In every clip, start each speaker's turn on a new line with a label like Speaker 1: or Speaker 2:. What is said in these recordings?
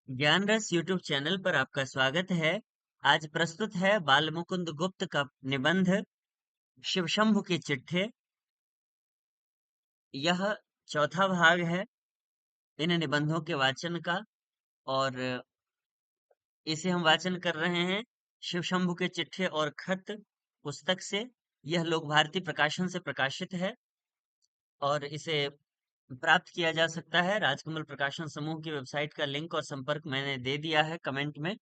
Speaker 1: ज्ञान रस YouTube channel पर आपका स्वागत है। आज प्रस्तुत है बाल मुकुंद गुप्त का निबंध शिव शंभु की चिट्ठी। यह चौथा भाग है इन निबंधों के वाचन का। और इसे हम वाचन कर रहे हैं शिव शंभु के चिट्ठी और खत पुस्तक से। यह लोक भारती प्रकाशन से प्रकाशित है और इसे प्राप्त किया जा सकता है। राजकमल प्रकाशन समूह की वेबसाइट का लिंक और संपर्क मैंने दे दिया है कमेंट में।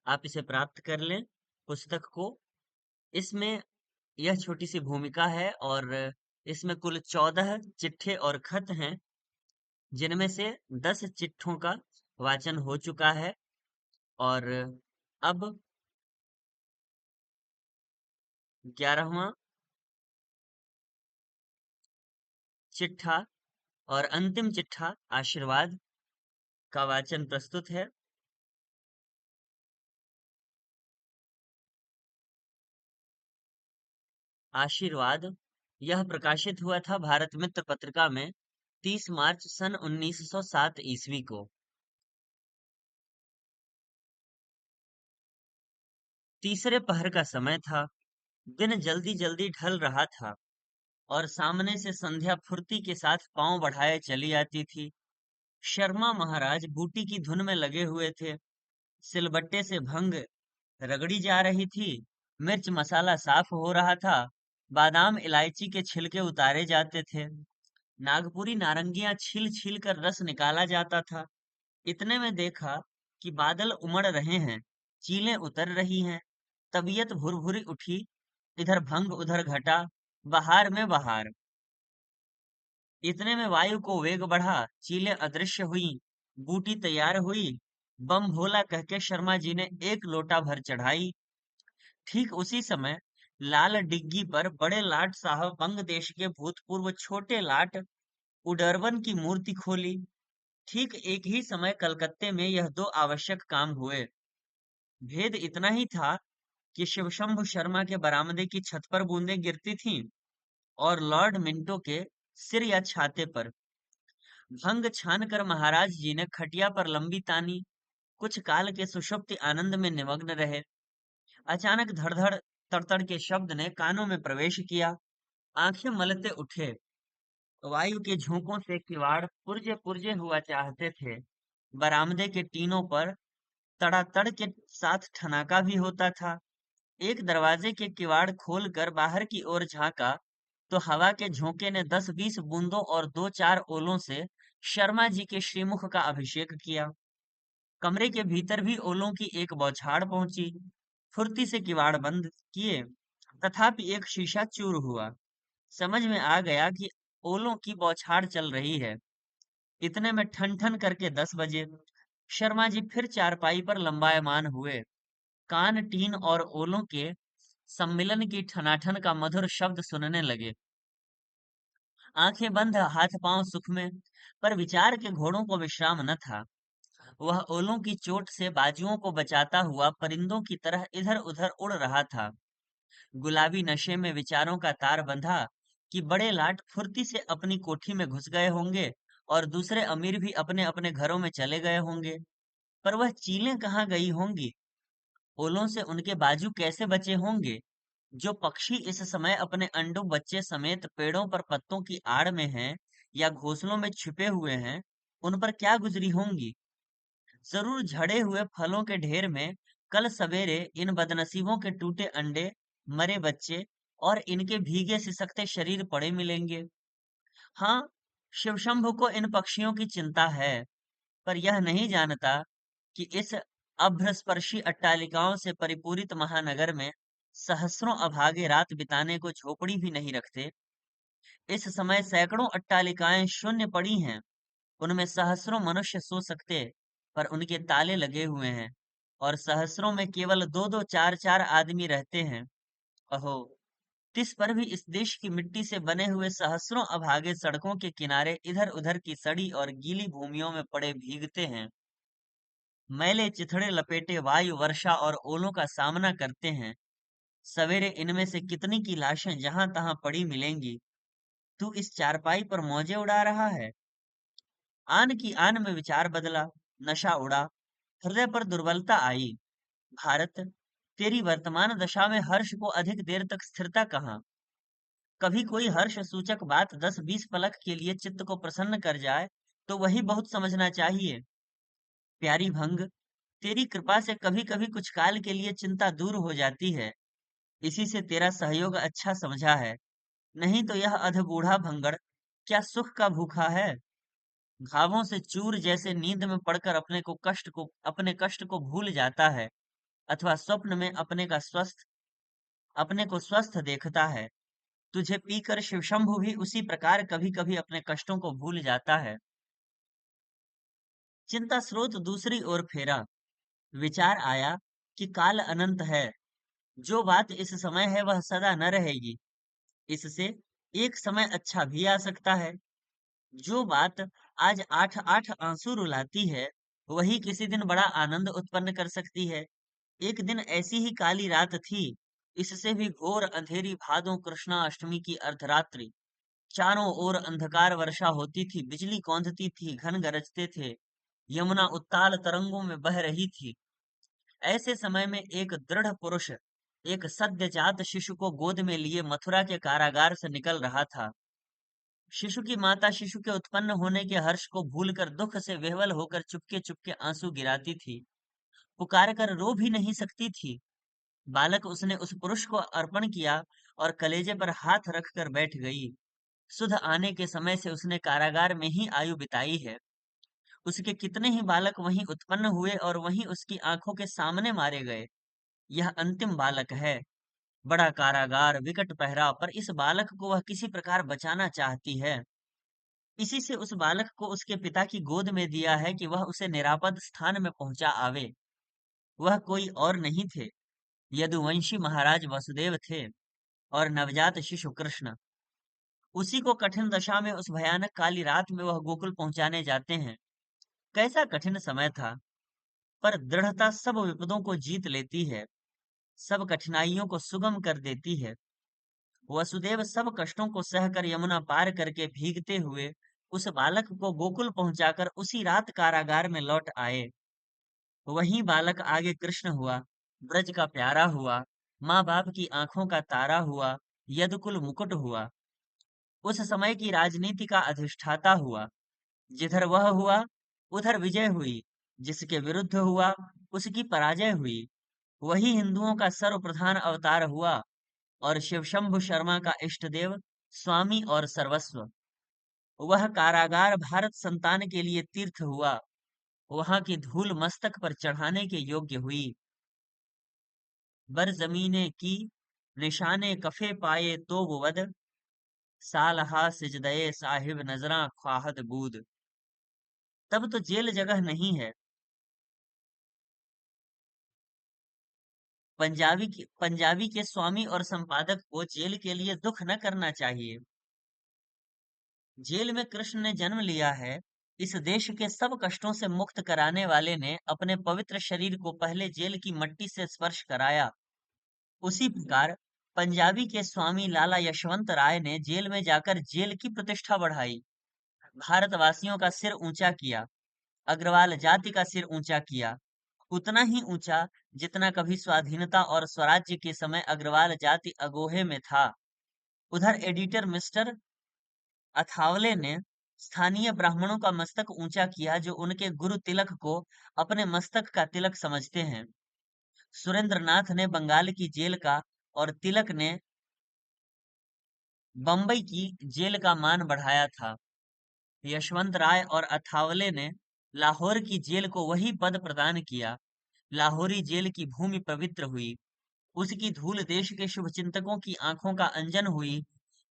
Speaker 1: आप इसे प्राप्त कर लें पुस्तक को। इसमें यह छोटी सी भूमिका है और इसमें कुल 14 चिट्ठे और खत हैं, जिनमें से 10 चिट्ठों का वाचन हो चुका है। और अब 11वां चिट्ठा और अंतिम चिट्ठा आशीर्वाद का वाचन प्रस्तुत है। आशीर्वाद यह प्रकाशित हुआ था भारत मित्र पत्रिका में 30 मार्च सन 1907 ईस्वी को। तीसरे पहर का समय था। दिन जल्दी जल्दी ढल रहा था और सामने से संध्या फुर्ती के साथ पांव बढ़ाए चली आती थी। शर्मा महाराज बूटी की धुन में लगे हुए थे। सिलबट्टे से भंग रगड़ी जा रही थी। मिर्च मसाला साफ हो रहा था। बादाम इलायची के छिलके उतारे जाते थे। नागपुरी नारंगियां छील छील कर रस निकाला जाता था। इतने में देखा कि बादल उमड़ रहे हैं, चीलें उतर रही हैं। तबीयत भुरभुरी उठी। इधर भंग उधर घटा, बहार में बहार। इतने में वायु को वेग बढ़ा, चीलें अदृश्य हुई, बूटी तैयार हुई। बम भोला कह के शर्मा जी ने एक लोटा भर चढ़ाई। ठीक उसी समय लाल डिग्गी पर बड़े लाट साहब बंग देश के भूतपूर्व छोटे लाट उडरवन की मूर्ति खोली। ठीक एक ही समय कलकत्ते में यह दो आवश्यक काम हुए। भेद इतना ही था कि शिवशंभु शर्मा के बरामदे की छत पर बूंदें गिरती थीं और लॉर्ड मिंटो के सिर या छाते पर। भंग छान कर महाराज जी ने खटिया पर लंबी तानी। कुछ काल के सुषुप्ति आनंद में निमग्न रहे। अचानक धड़धड़ तड़तड़ के शब्द ने कानों में प्रवेश किया। आंखें मलते उठे। वायु के झोंकों से किवाड़ पुरजे पुरजे हुआ चाहते थे। बरामदे के टीनों पर तड़ातड़ के साथ ठनाका भी होता था। एक दरवाजे के किवाड़ खोलकर बाहर की ओर झांका तो हवा के झोंके ने 10-20 बूंदों और 2-4 ओलों से शर्मा जी के श्रीमुख का अभिषेक किया। कमरे के भीतर भी ओलों की एक बौछार पहुंची। फुर्ती से किवाड़ बंद किए, तथापि एक शीशा चूर हुआ। समझ में आ गया कि ओलों की बौछार चल रही है। इतने में ठन ठन करके 10 बजे। शर्मा जी फिर चारपाई पर लंबायमान हुए। कान टीन और ओलों के सम्मिलन की ठनाठन का मधुर शब्द सुनने लगे। आंखें बंद, हाथ पांव सुख में, पर विचार के घोड़ों को विश्राम न था। वह ओलों की चोट से बाजुओं को बचाता हुआ परिंदों की तरह इधर उधर उड़ रहा था। गुलाबी नशे में विचारों का तार बंधा कि बड़े लाट फुर्ती से अपनी कोठी में घुस गए होंगे और दूसरे अमीर भी अपने अपने घरों में चले गए होंगे। पर वह चीलें कहाँ गई होंगी? ओलों से उनके बाजू कैसे बचे होंगे? जो पक्षी इस समय अपने अंडों बच्चे समेत पेड़ों पर पत्तों की आड़ में हैं या घोंसलों में छिपे हुए हैं, उन पर क्या गुजरी होंगी? जरूर झड़े हुए फलों के ढेर में कल सवेरे इन बदनसीबों के टूटे अंडे, मरे बच्चे और इनके भीगे सिसकते शरीर पड़े मिलेंगे। हाँ, शिवशंभु को इन पक्षियों की चिंता है, पर यह नहीं जानता कि इस अभ्रस्पर्शी अट्टालिकाओं से परिपूरित महानगर में सहस्रों अभागे रात बिताने को झोपड़ी भी नहीं रखते। इस समय सैकड़ों अट्टालिकाएं शून्य पड़ी हैं। उनमें सहस्रों मनुष्य सो सकते, पर उनके ताले लगे हुए हैं और सहस्रों में केवल दो दो चार चार आदमी रहते हैं। अहो, तिस पर भी इस देश की मिट्टी से बने हुए सहस्रों अभागे सड़कों के किनारे इधर उधर की सड़ी और गीली भूमियों में पड़े भीगते हैं। मैले चिथड़े लपेटे वायु वर्षा और ओलों का सामना करते हैं। सवेरे इनमें से कितनी की लाशें जहां तहां पड़ी मिलेंगी। तू इस चारपाई पर मौजे उड़ा रहा है। आन की आन में विचार बदला, नशा उड़ा। हृदय पर दुर्बलता आई। भारत, तेरी वर्तमान दशा में हर्ष को अधिक देर तक स्थिरता कहाँ। कभी कोई हर्ष सूचक बात 10-20 पलक के लिए चित्त को प्रसन्न कर जाए तो वही बहुत समझना चाहिए। प्यारी भंग, तेरी कृपा से कभी कभी कुछ काल के लिए चिंता दूर हो जाती है। इसी से तेरा सहयोग अच्छा समझा है। नहीं तो यह अधबूढ़ा भंगड़ क्या सुख का भूखा है। घावों से चूर जैसे नींद में पड़कर अपने कष्ट को भूल जाता है, अथवा स्वप्न में अपने को स्वस्थ देखता है। तुझे पीकर शिवशंभु भी उसी प्रकार कभी कभी अपने कष्टों को भूल जाता है। चिंता स्रोत दूसरी ओर फेरा। विचार आया कि काल अनंत है। जो बात इस समय है वह सदा न रहेगी। इससे एक समय अच्छा भी आ सकता है। जो बात आज आठ आठ आंसू रुलाती है वही किसी दिन बड़ा आनंद उत्पन्न कर सकती है। एक दिन ऐसी ही काली रात थी, इससे भी घोर अंधेरी, भादों कृष्णा अष्टमी की अर्धरात्रि। चारों ओर अंधकार वर्षा होती थी, बिजली कौंधती थी, घन गरजते थे, यमुना उत्ताल तरंगों में बह रही थी। ऐसे समय में एक दृढ़ पुरुष एक सद्यजात शिशु को गोद में लिए मथुरा के कारागार से निकल रहा था। शिशु की माता शिशु के उत्पन्न होने के हर्ष को भूलकर दुख से विह्वल होकर चुपके चुपके आंसू गिराती थी। पुकार कर रो भी नहीं सकती थी। बालक उसने उस पुरुष को अर्पण किया और कलेजे पर हाथ रखकर बैठ गई। सुध आने के समय से उसने कारागार में ही आयु बिताई है। उसके कितने ही बालक वहीं उत्पन्न हुए और वहीं उसकी आंखों के सामने मारे गए। यह अंतिम बालक है। बड़ा कारागार, विकट पहरा, पर इस बालक को वह किसी प्रकार बचाना चाहती है। इसी से उस बालक को उसके पिता की गोद में दिया है कि वह उसे निरापद स्थान में पहुंचा आवे। वह कोई और नहीं थे, यदुवंशी महाराज वसुदेव थे और नवजात शिशु कृष्ण। उसी को कठिन दशा में उस भयानक काली रात में वह गोकुल पहुंचाने जाते हैं। कैसा कठिन समय था, पर दृढ़ता सब विपदों को जीत लेती है, सब कठिनाइयों को सुगम कर देती है। वसुदेव सब कष्टों को सहकर यमुना पार करके भीगते हुए उस बालक को गोकुल पहुंचाकर उसी रात कारागार में लौट आए। वही बालक आगे कृष्ण हुआ, ब्रज का प्यारा हुआ, माँ बाप की आंखों का तारा हुआ, यदुकुल मुकुट हुआ, उस समय की राजनीति का अधिष्ठाता हुआ। जिधर वह हुआ उधर विजय हुई, जिसके विरुद्ध हुआ उसकी पराजय हुई। वही हिंदुओं का सर्वप्रधान अवतार हुआ और शिवशंभु शर्मा का इष्ट देव, स्वामी और सर्वस्व। वह कारागार भारत संतान के लिए तीर्थ हुआ, वहां की धूल मस्तक पर चढ़ाने के योग्य हुई। बर जमीने की निशाने कफे पाए तो वद, सालहा सिजदये साहिब नजरा ख्वाहद बूद। तब तो जेल जगह नहीं है। पंजाबी के स्वामी और संपादक को जेल के लिए दुख न करना चाहिए। जेल में कृष्ण ने जन्म लिया है। इस देश के सब कष्टों से मुक्त कराने वाले ने अपने पवित्र शरीर को पहले जेल की मट्टी से स्पर्श कराया। उसी प्रकार पंजाबी के स्वामी लाला यशवंत राय ने जेल में जाकर जेल की प्रतिष्ठा बढ़ाई, भारतवासियों का सिर ऊंचा किया, अग्रवाल जाति का सिर ऊंचा किया, उतना ही ऊंचा जितना कभी स्वाधीनता और स्वराज्य के समय अग्रवाल जाति अगोहे में था। उधर एडिटर मिस्टर अथावले ने स्थानीय ब्राह्मणों का मस्तक ऊंचा किया, जो उनके गुरु तिलक को अपने मस्तक का तिलक समझते हैं। सुरेंद्र नाथ ने बंगाल की जेल का और तिलक ने बंबई की जेल का मान बढ़ाया था। यशवंत राय और अथावले ने लाहौर की जेल को वही पद प्रदान किया। लाहौरी जेल की भूमि पवित्र हुई। उसकी धूल देश के शुभचिंतकों की आंखों का अंजन हुई।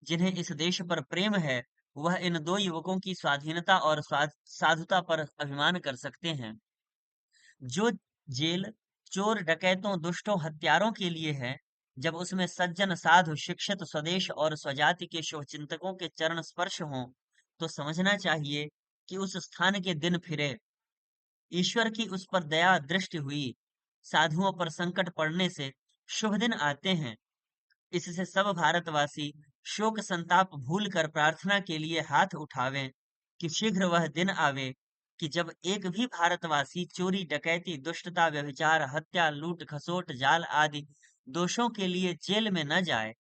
Speaker 1: जिन्हें इस देश पर प्रेम है वह इन दो युवकों की स्वाधीनता और साधुता पर अभिमान कर सकते हैं। जो जेल चोर डकैतों दुष्टों हत्यारों के लिए है, जब उसमें सज्जन साधु शिक्षित स्वदेश और स्वजाति के शुभचिंतकों के चरण स्पर्श हों, तो समझना चाहिए कि उस स्थान के दिन फिरे। ईश्वर की उस पर दया दृष्टि हुई। साधुओं पर संकट पड़ने से शुभ दिन आते हैं। इससे सब भारतवासी शोक संताप भूल कर प्रार्थना के लिए हाथ उठावें कि शीघ्र वह दिन आवे कि जब एक भी भारतवासी चोरी, डकैती, दुष्टता, व्यभिचार, हत्या, लूट, खसोट, जाल आदि दोषों के लिए जेल में न जाए।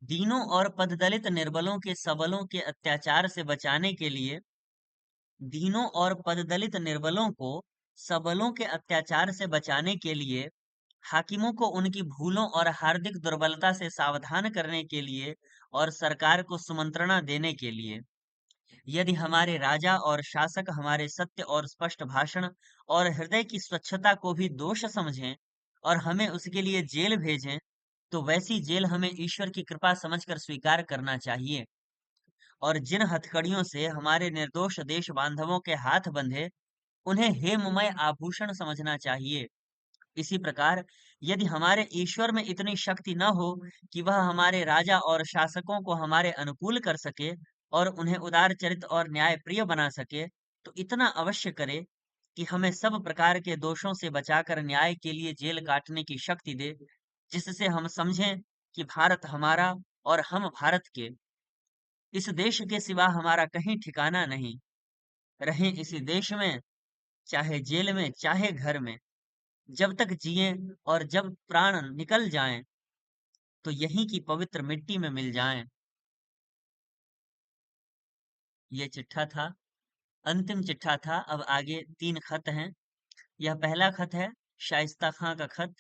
Speaker 1: दीनों और पददलित निर्बलों के सबलों के अत्याचार से बचाने के लिए दीनों और पददलित निर्बलों को सबलों के अत्याचार से बचाने के लिए, हाकिमों को उनकी भूलों और हार्दिक दुर्बलता से सावधान करने के लिए और सरकार को सुमंत्रणा देने के लिए, यदि हमारे राजा और शासक हमारे सत्य और स्पष्ट भाषण और हृदय की स्वच्छता को भी दोष समझें और हमें उसके लिए जेल भेजें, तो वैसी जेल हमें ईश्वर की कृपा समझकर स्वीकार करना चाहिए। और जिन हथकड़ियों से हमारे निर्दोष देश बांधवों के हाथ बंधे, उन्हें हेममय आभूषण समझना चाहिए। इसी प्रकार यदि हमारे ईश्वर में इतनी शक्ति न हो कि वह हमारे राजा और शासकों को हमारे अनुकूल कर सके और उन्हें उदार चरित और न्याय प्रिय बना सके, तो इतना अवश्य करे कि हमें सब प्रकार के दोषों से बचाकर न्याय के लिए जेल काटने की शक्ति दे, जिससे हम समझें कि भारत हमारा और हम भारत के, इस देश के सिवा हमारा कहीं ठिकाना नहीं। रहें इसी देश में, चाहे जेल में चाहे घर में, जब तक जिए और जब प्राण निकल जाएं तो यहीं की पवित्र मिट्टी में मिल जाएं। ये चिट्ठा था, अंतिम चिट्ठा था। अब आगे 3 खत हैं। यह पहला खत है, शाइस्ता खां का खत।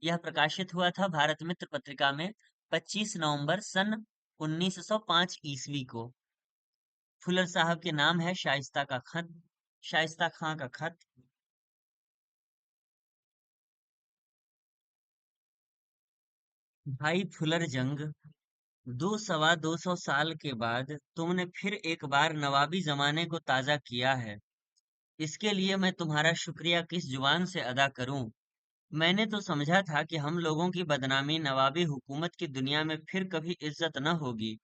Speaker 1: यह प्रकाशित हुआ था भारत मित्र पत्रिका में 25 नवंबर सन 1905 ईस्वी को। फुलर साहब के नाम है शाइस्ता का खत, शाइस्ता खां का खत। भाई फुलर जंग, 200 के बाद तुमने फिर एक बार नवाबी जमाने को ताजा किया है। इसके लिए मैं तुम्हारा शुक्रिया किस जुबान से अदा करूं। मैंने तो समझा था कि हम लोगों की बदनामी नवाबी हुकूमत की दुनिया में फिर कभी इज्जत न होगी।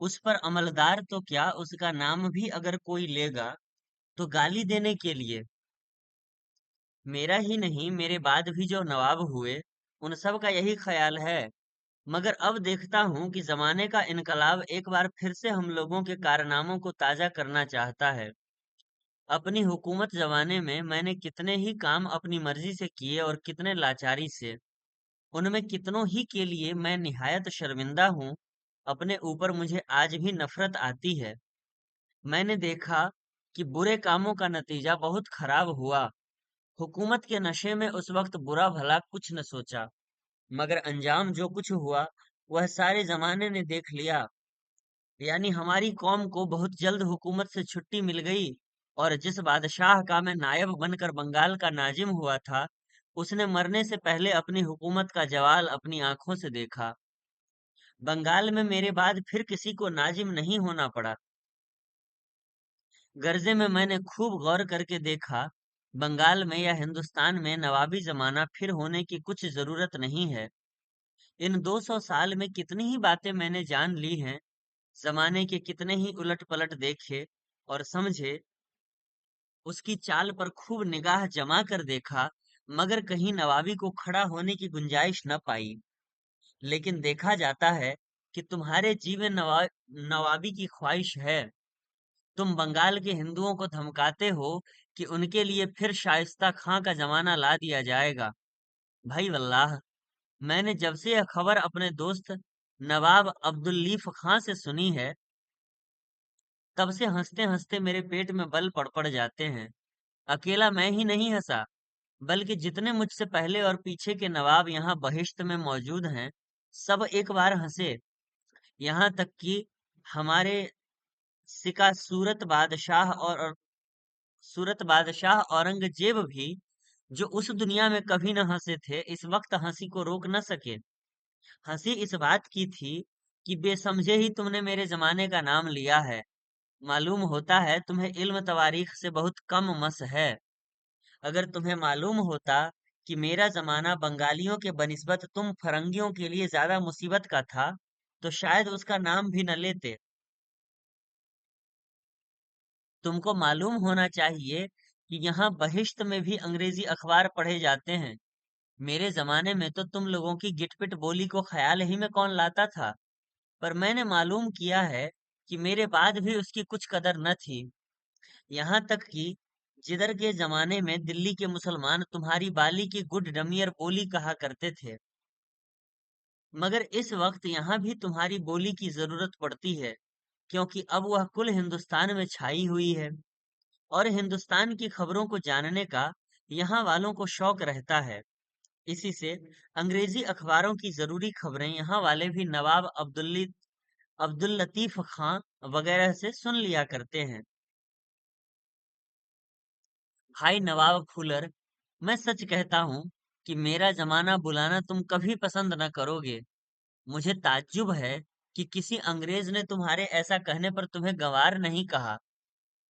Speaker 1: उस पर अमलदार तो क्या, उसका नाम भी अगर कोई लेगा तो गाली देने के लिए। मेरा ही नहीं, मेरे बाद भी जो नवाब हुए, उन सब का यही ख्याल है। मगर अब देखता हूँ कि जमाने का इनकलाब एक बार फिर से हम लोगों के कारनामों को ताजा करना चाहता है। अपनी हुकूमत जमाने में मैंने कितने ही काम अपनी मर्जी से किए और कितने लाचारी से। उनमें कितनों ही के लिए मैं निहायत शर्मिंदा हूँ। अपने ऊपर मुझे आज भी नफरत आती है। मैंने देखा कि बुरे कामों का नतीजा बहुत खराब हुआ। हुकूमत के नशे में उस वक्त बुरा भला कुछ न सोचा, मगर अंजाम जो कुछ हुआ वह सारे जमाने ने देख लिया। यानी हमारी कौम को बहुत जल्द हुकूमत से छुट्टी मिल गई, और जिस बादशाह का मैं नायब बनकर बंगाल का नाजिम हुआ था, उसने मरने से पहले अपनी हुकूमत का जवाल अपनी आंखों से देखा। बंगाल में मेरे बाद फिर किसी को नाजिम नहीं होना पड़ा। गर्जे में मैंने खूब गौर करके देखा, बंगाल में या हिंदुस्तान में नवाबी जमाना फिर होने की कुछ जरूरत नहीं है। इन 200 साल में कितनी ही बातें मैंने जान ली हैं, जमाने के कितने ही उलट पलट देखे और समझे, उसकी चाल पर खूब निगाह जमा कर देखा, मगर कहीं नवाबी को खड़ा होने की गुंजाइश न पाई। लेकिन देखा जाता है कि तुम्हारे जी में नवाबी की ख्वाहिश है। तुम बंगाल के हिंदुओं को धमकाते हो कि उनके लिए फिर शाइस्ता खां का जमाना ला दिया जाएगा। भाई वल्लाह, मैंने जब से यह खबर अपने दोस्त नवाब अब्दुल लीफ खां से सुनी है, तब से हंसते हंसते मेरे पेट में बल पड़ जाते हैं। अकेला मैं ही नहीं हंसा, बल्कि जितने मुझसे पहले और पीछे के नवाब यहाँ बहिश्त में मौजूद हैं, सब एक बार हंसे। यहाँ तक कि हमारे सिका सूरत बादशाह औरंगजेब भी, जो उस दुनिया में कभी न हंसे थे, इस वक्त हंसी को रोक न सके। हंसी इस बात की थी कि बेसमझे ही तुमने मेरे जमाने का नाम लिया है। मालूम होता है तुम्हें इल्म तवारीख से बहुत कम मस है। अगर तुम्हें मालूम होता कि मेरा जमाना बंगालियों के बनिस्बत तुम फरंगियों के लिए ज्यादा मुसीबत का था, तो शायद उसका नाम भी न लेते। तुमको मालूम होना चाहिए कि यहाँ बहिश्त में भी अंग्रेजी अखबार पढ़े जाते हैं। मेरे जमाने में तो तुम लोगों की गिटपिट बोली को ख्याल ही में कौन लाता था। पर मैंने मालूम किया है कि मेरे बाद भी उसकी कुछ कदर न थी। यहाँ तक कि जिधर के जमाने में दिल्ली के मुसलमान तुम्हारी बाली की गुड डमियर बोली कहा करते थे, मगर इस वक्त यहाँ भी तुम्हारी बोली की जरूरत पड़ती है, क्योंकि अब वह कुल हिंदुस्तान में छाई हुई है और हिंदुस्तान की खबरों को जानने का यहाँ वालों को शौक रहता है। इसी से अंग्रेजी अखबारों की जरूरी खबरें यहाँ वाले भी नवाब अब्दुल लतीफ खां वगैरह से सुन लिया करते हैं। भाई नवाब फूलर, मैं सच कहता हूँ कि मेरा जमाना बुलाना तुम कभी पसंद न करोगे। मुझे ताज्जुब है कि किसी अंग्रेज ने तुम्हारे ऐसा कहने पर तुम्हें गंवार नहीं कहा।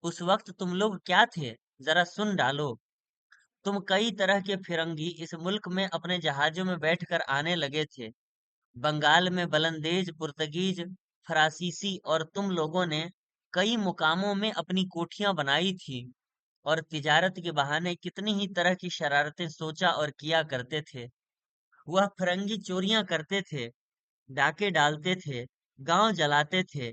Speaker 1: उस वक्त तुम लोग क्या थे, जरा सुन डालो। तुम कई तरह के फिरंगी इस मुल्क में अपने जहाजों में बैठकर आने लगे थे। बंगाल में बलंदेज, पुर्तगीज, फ्रांसीसी और तुम लोगों ने कई मुकामों में अपनी कोठियां बनाई थी और तिजारत के बहाने कितनी ही तरह की शरारतें सोचा और किया करते थे। वह फिरंगी चोरियां करते थे, डाके डालते थे, गांव जलाते थे।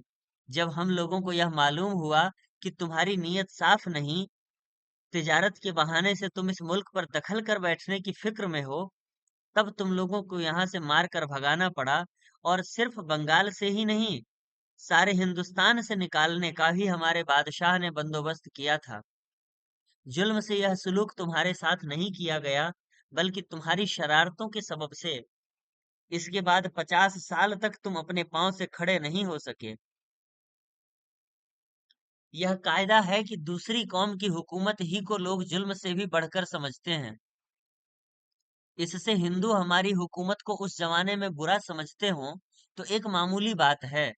Speaker 1: जब हम लोगों को यह मालूम हुआ कि तुम्हारी नीयत साफ नहीं, तिजारत के बहाने से तुम इस मुल्क पर दखल कर बैठने की फिक्र में हो, तब तुम लोगों को यहाँ से मार कर भगाना पड़ा। और सिर्फ बंगाल से ही नहीं, सारे हिंदुस्तान से निकालने का भी हमारे बादशाह ने बंदोबस्त किया था। जुल्म से यह सुलूक तुम्हारे साथ नहीं किया गया, बल्कि तुम्हारी शरारतों के सबब से। इसके बाद 50 साल तक तुम अपने पांव से खड़े नहीं हो सके। यह कायदा है कि दूसरी कौम की हुकूमत ही को लोग जुल्म से भी बढ़कर समझते हैं। इससे हिंदू हमारी हुकूमत को उस जमाने में बुरा समझते हो तो एक मामूली बात है।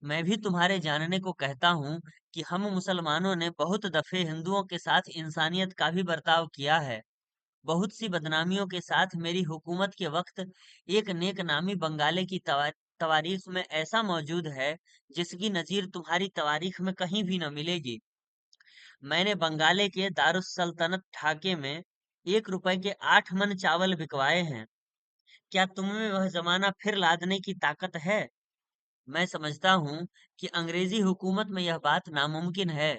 Speaker 1: मैं भी तुम्हारे जानने को कहता हूँ कि हम मुसलमानों ने बहुत दफे हिंदुओं के साथ इंसानियत का भी बर्ताव किया है। बहुत सी बदनामियों के साथ मेरी हुकूमत के वक्त एक नेक नामी बंगाली की तवारीख में ऐसा मौजूद है जिसकी नजीर तुम्हारी तवारीख में कहीं भी न मिलेगी। मैंने बंगाले के दारुस्सल्तनत ढाके में 1 रुपए के 8 मन चावल बिकवाए हैं। क्या तुम में वह जमाना फिर लादने की ताकत है? मैं समझता हूँ कि अंग्रेजी हुकूमत में यह बात नामुमकिन है।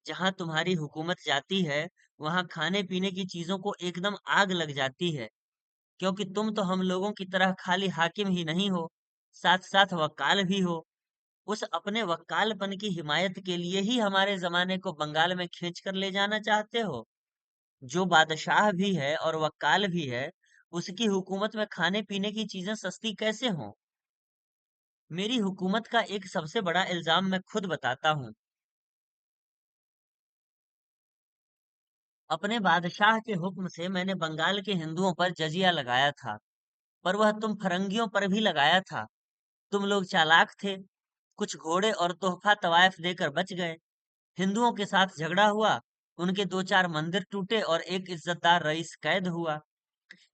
Speaker 1: जहाँ तुम्हारी हुकूमत जाती है, वहाँ खाने पीने की चीजों को एकदम आग लग जाती है, क्योंकि तुम तो हम लोगों की तरह खाली हाकिम ही नहीं हो, साथ साथ वक्काल भी हो। उस अपने वक्कालपन की हिमायत के लिए ही हमारे जमाने को बंगाल में खींच कर ले जाना चाहते हो। जो बादशाह भी है और वक्काल भी है, उसकी हुकूमत में खाने पीने की चीजें सस्ती कैसे हों? मेरी हुकूमत का एक सबसे बड़ा इल्जाम मैं खुद बताता हूँ। अपने बादशाह के हुक्म से मैंने बंगाल के हिंदुओं पर जजिया लगाया था, पर वह तुम फरंगियों पर भी लगाया था। तुम लोग चालाक थे, कुछ घोड़े और तोहफा तवायफ देकर बच गए। हिंदुओं के साथ झगड़ा हुआ, उनके 2 4 मंदिर टूटे और एक इज्जतदार रईस कैद हुआ।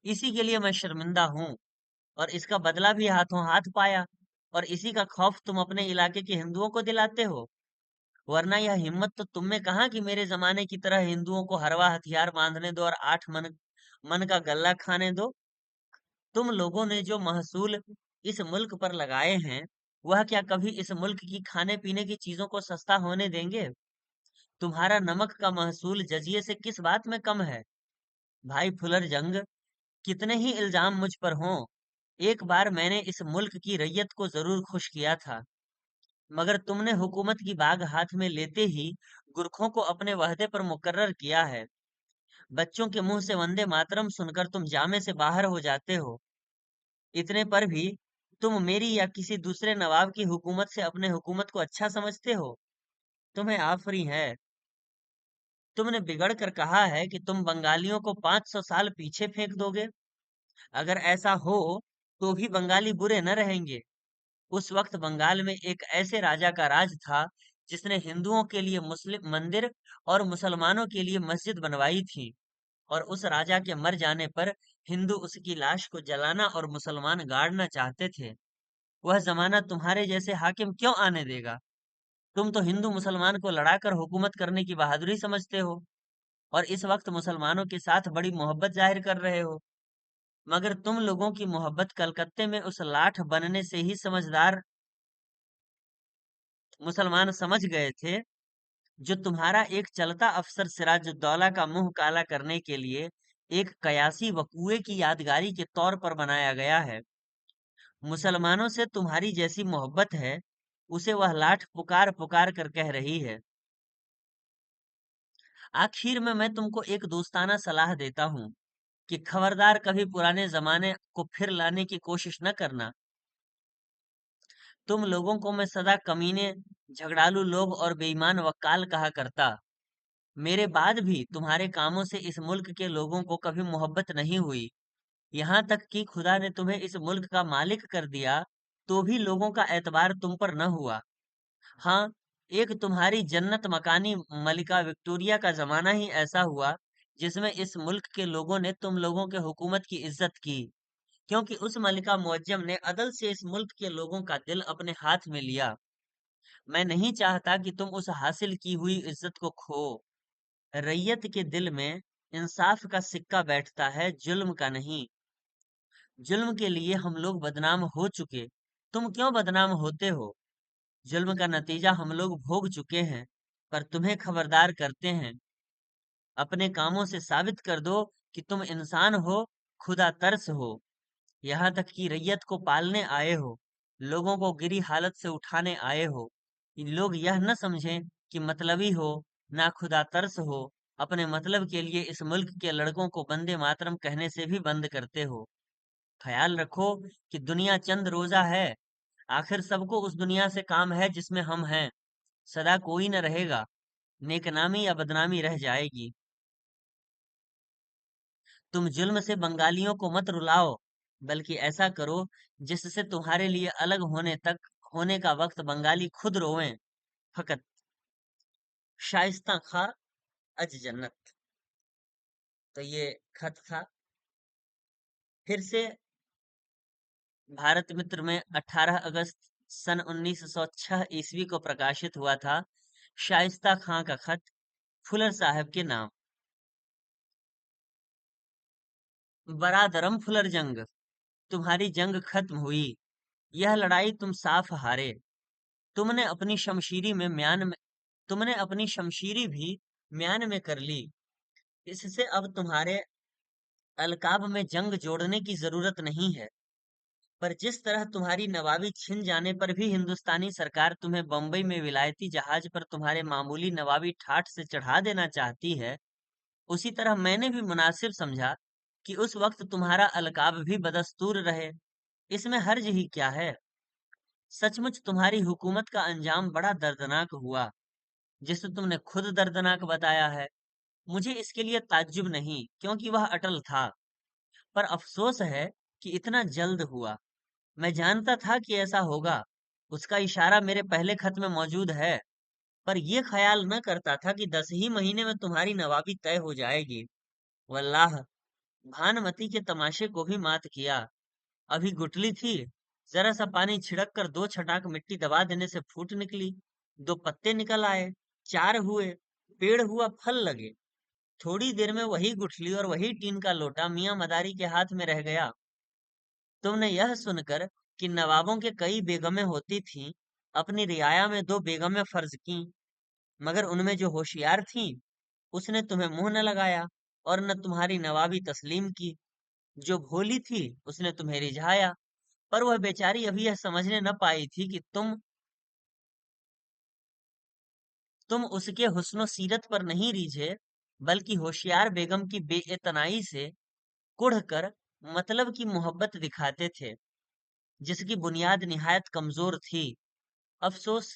Speaker 1: इसी के लिए मैं शर्मिंदा हूँ और इसका बदला भी हाथों हाथ पाया। और इसी का खौफ तुम अपने इलाके के हिंदुओं को दिलाते हो। वरना यह हिम्मत तो तुम में कहाँ कि मेरे जमाने की तरह हिंदुओं को हरवा हथियार बांधने दो और 8 मन मन का गल्ला खाने दो। तुम लोगों ने जो महसूल इस मुल्क पर लगाए हैं, वह क्या कभी इस मुल्क की खाने पीने की चीजों को सस्ता होने देंगे? तुम्हारा नमक का महसूल जजिए से किस बात में कम है? भाई फुलर जंग, कितने ही इल्जाम मुझ पर हों, एक बार मैंने इस मुल्क की रैयत को जरूर खुश किया था, मगर तुमने हुकूमत की बाग हाथ में लेते ही गुरखों को अपने वहदे पर मुकर्रर किया है। बच्चों के मुंह से वंदे मातरम सुनकर तुम जामे से बाहर हो जाते हो। इतने पर भी तुम मेरी या किसी दूसरे नवाब की हुकूमत से अपने हुकूमत को अच्छा समझते हो। तुम्हें आफरी है। तुमने बिगड़ कर कहा है कि तुम बंगालियों को 500 साल पीछे फेंक दोगे। अगर ऐसा हो तो भी बंगाली बुरे न रहेंगे। उस वक्त बंगाल में एक ऐसे राजा का राज था जिसने हिंदुओं के लिए मुस्लिम मंदिर और मुसलमानों के लिए मस्जिद बनवाई थी। और उस राजा के मर जाने पर हिंदू उसकी लाश को जलाना और मुसलमान गाड़ना चाहते थे। वह जमाना तुम्हारे जैसे हाकिम क्यों आने देगा? तुम तो हिंदू मुसलमान को लड़ाकर हुकूमत करने की बहादुरी समझते हो और इस वक्त मुसलमानों के साथ बड़ी मोहब्बत जाहिर कर रहे हो। मगर तुम लोगों की मोहब्बत कलकत्ते में उस लाठ बनने से ही समझदार मुसलमान समझ गए थे, जो तुम्हारा एक चलता अफसर सिराजुद्दौला का मुंह काला करने के लिए एक कयासी वकूए की यादगारी के तौर पर बनाया गया है। मुसलमानों से तुम्हारी जैसी मोहब्बत है, उसे वह लाठ पुकार पुकार कर कह रही है। आखिर में मैं तुमको एक दोस्ताना सलाह देता हूँ कि खबरदार कभी पुराने जमाने को फिर लाने की कोशिश न करना। तुम लोगों को मैं सदा कमीने, झगड़ालू लोग और बेईमान वक्काल कहा करता। मेरे बाद भी तुम्हारे कामों से इस मुल्क के लोगों को कभी मोहब्बत नहीं हुई। यहाँ तक कि खुदा ने तुम्हें इस मुल्क का मालिक कर दिया, तो भी लोगों का एतबार तुम पर न हुआ। हाँ, एक तुम्हारी जन्नत मकानी मलिका विक्टोरिया का जमाना ही ऐसा हुआ, जिसमें इस मुल्क के लोगों ने तुम लोगों के हुकूमत की इज्जत की, क्योंकि उस मलिका मुअज्जम ने अदल से इस मुल्क के लोगों का दिल अपने हाथ में लिया। मैं नहीं चाहता कि तुम उस हासिल की हुई इज्जत को खो। रैयत के दिल में इंसाफ का सिक्का बैठता है, जुल्म का नहीं। जुल्म के लिए हम लोग बदनाम हो चुके, तुम क्यों बदनाम होते हो? जुल्म का नतीजा हम लोग भोग चुके हैं, पर तुम्हें खबरदार करते हैं। अपने कामों से साबित कर दो कि तुम इंसान हो, खुदा तरस हो। यहाँ तक कि रैयत को पालने आए हो, लोगों को गिरी हालत से उठाने आए हो। ये लोग यह न समझें कि मतलबी हो, ना खुदा तरस हो। अपने मतलब के लिए इस मुल्क के लड़कों को बंदे मातरम कहने से भी बंद करते हो। ख्याल रखो कि दुनिया चंद रोजा है, आखिर सबको उस दुनिया से काम है जिसमें हम हैं। सदा कोई न रहेगा, नेकनामी या बदनामी रह जाएगी। तुम जुल्म से बंगालियों को मत रुलाओ, बल्कि ऐसा करो जिससे तुम्हारे लिए अलग होने का वक्त बंगाली खुद रोएं। फकत शाइस्ता खा अज जन्नत। तो ये खत था, फिर से भारत मित्र में 18 अगस्त सन 1906 ईस्वी को प्रकाशित हुआ था। शाइस्ता खां का खत फुलर साहब के नाम। बरादरम फुलर जंग, तुम्हारी जंग खत्म हुई। यह लड़ाई तुम साफ हारे। तुमने अपनी शमशीरी में म्यान में तुमने अपनी शमशीरी भी म्यान में कर ली। इससे अब तुम्हारे अलकाब में जंग जोड़ने की जरूरत नहीं है। पर जिस तरह तुम्हारी नवाबी छिन जाने पर भी हिंदुस्तानी सरकार तुम्हें बंबई में विलायती जहाज पर तुम्हारे मामूली नवाबी ठाठ से चढ़ा देना चाहती है, उसी तरह मैंने भी मुनासिब समझा कि उस वक्त तुम्हारा अलकाब भी बदस्तूर रहे। इसमें हर्ज ही क्या है? सचमुच तुम्हारी हुकूमत का अंजाम बड़ा दर्दनाक हुआ, जिसे तुमने खुद दर्दनाक बताया है। मुझे इसके लिए ताज्जुब नहीं, क्योंकि वह अटल था। पर अफसोस है कि इतना जल्द हुआ। मैं जानता था कि ऐसा होगा, उसका इशारा मेरे पहले खत में मौजूद है। पर यह ख्याल न करता था कि 10 ही महीने में तुम्हारी नवाबी तय हो जाएगी। वल्लाह, भानुमती के तमाशे को भी मात किया। अभी गुठली थी, जरा सा पानी छिड़क कर 2 छटाक मिट्टी दबा देने से फूट निकली। 2 पत्ते निकल आए, 4 हुए, पेड़ हुआ, फल लगे। थोड़ी देर में वही गुठली और वही टीन का लोटा मियां मदारी के हाथ में रह गया। तुमने यह सुनकर कि नवाबों के कई बेगमें होती थीं, अपनी रियाया में 2 बेगमें फर्ज की। मगर उनमें जो होशियार थीं, उसने तुम्हें मुंह न लगाया और न तुम्हारी नवाबी तस्लीम की। जो भोली थी, उसने तुम्हें रिझाया। पर वह बेचारी अभी यह समझने न पाई थी कि तुम उसके हुस्नो सीरत पर नहीं रीझे, बल्कि होशियार बेगम की बेइतनाई से कुढ़ कर मतलब की मोहब्बत दिखाते थे, जिसकी बुनियाद निहायत कमजोर थी। अफसोस,